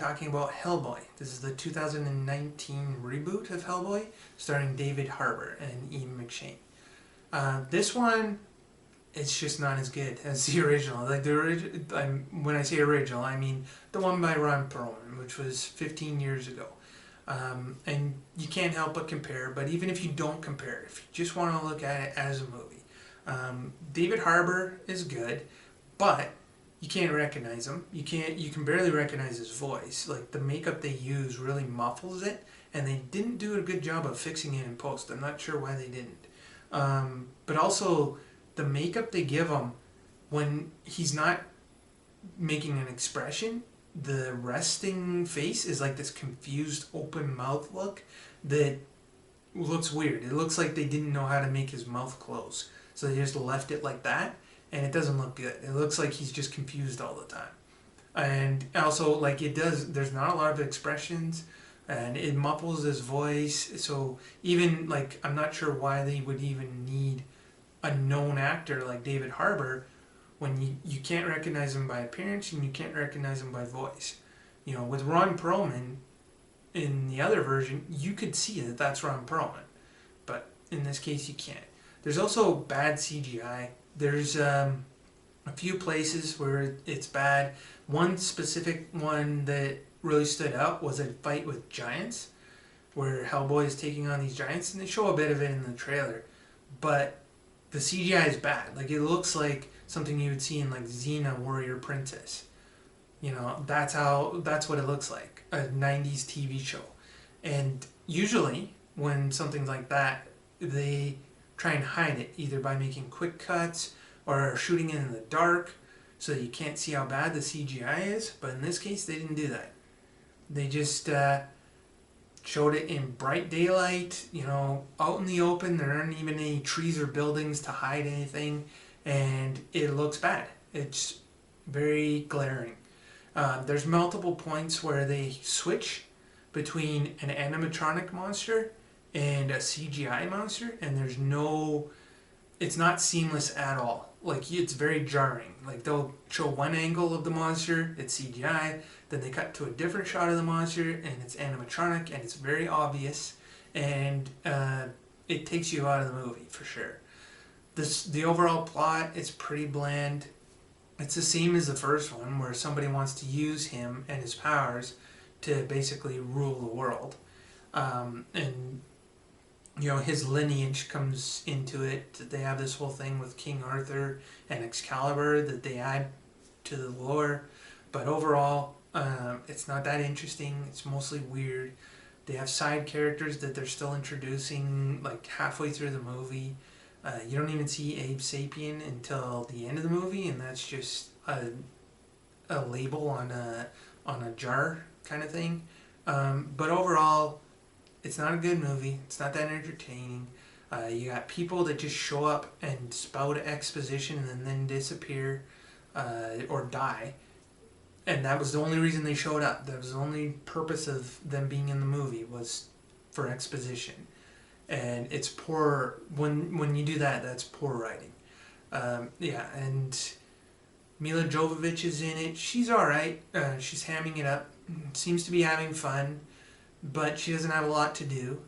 talking about Hellboy. This is the 2019 reboot of Hellboy, starring David Harbour and Ian McShane. This one, it's just not as good as the original. Like when I say original, I mean the one by Ron Perlman, which was 15 years ago. And you can't help but compare. But even if you don't compare, if you just want to look at it as a movie, David Harbour is good, but you can't recognize him. You can barely recognize his voice. Like, the makeup they use really muffles it, and they didn't do a good job of fixing it in post. I'm not sure why they didn't. But also, the makeup they give him, when he's not making an expression, the resting face is like this confused open mouth look that looks weird. It looks like they didn't know how to make his mouth close, so they just left it like that. And it doesn't look good. It looks like he's just confused all the time. And also, like, there's not a lot of expressions, and it muffles his voice. So even, like, I'm not sure why they would even need a known actor like David Harbour when you can't recognize him by appearance and you can't recognize him by voice. You know, with Ron Perlman, in the other version, you could see that that's Ron Perlman. But in this case, you can't. There's also bad CGI. There's a few places where it's bad. One specific one that really stood out was a fight with giants, where Hellboy is taking on these giants, and they show a bit of it in the trailer. But the CGI is bad. Like, it looks like something you would see in, like, Xena Warrior Princess. You know, that's what it looks like, a 90s TV show. And usually, when something's like that, they try and hide it, either by making quick cuts or shooting it in the dark so that you can't see how bad the CGI is. But in this case, they didn't do that. They just showed it in bright daylight, you know, out in the open. There aren't even any trees or buildings to hide anything, and it looks bad. It's very glaring. There's multiple points where they switch between an animatronic monster and a CGI monster, and it's not seamless at all. Like, it's very jarring. Like, they'll show one angle of the monster, it's CGI, then they cut to a different shot of the monster, and it's animatronic, and it's very obvious, and it takes you out of the movie, for sure. The overall plot is pretty bland. It's the same as the first one, where somebody wants to use him and his powers to basically rule the world. And you know, his lineage comes into it. They have this whole thing with King Arthur and Excalibur that they add to the lore. But overall, it's not that interesting. It's mostly weird. They have side characters that they're still introducing, like, halfway through the movie. You don't even see Abe Sapien until the end of the movie, and that's just a label on a jar kind of thing. But overall, it's not a good movie. It's not that entertaining. You got people that just show up and spout exposition and then disappear or die. And that was the only reason they showed up. That was the only purpose of them being in the movie, was for exposition. And it's poor. When you do that, that's poor writing. Yeah, and Milla Jovovich is in it. She's alright. She's hamming it up. Seems to be having fun. But she doesn't have a lot to do,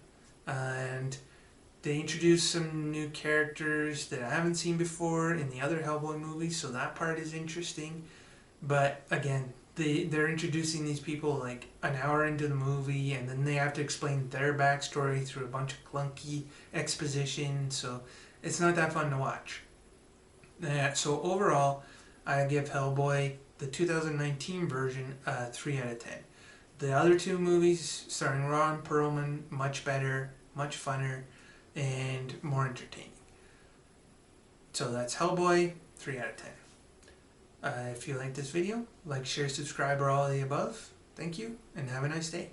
and they introduce some new characters that I haven't seen before in the other Hellboy movies, so that part is interesting. But again, they're introducing these people like an hour into the movie, and then they have to explain their backstory through a bunch of clunky exposition, so it's not that fun to watch. So overall, I give Hellboy, the 2019 version, a 3 out of 10. The other two movies, starring Ron Perlman, much better, much funner, and more entertaining. So that's Hellboy, 3 out of 10. If you like this video, like, share, subscribe, or all of the above. Thank you, and have a nice day.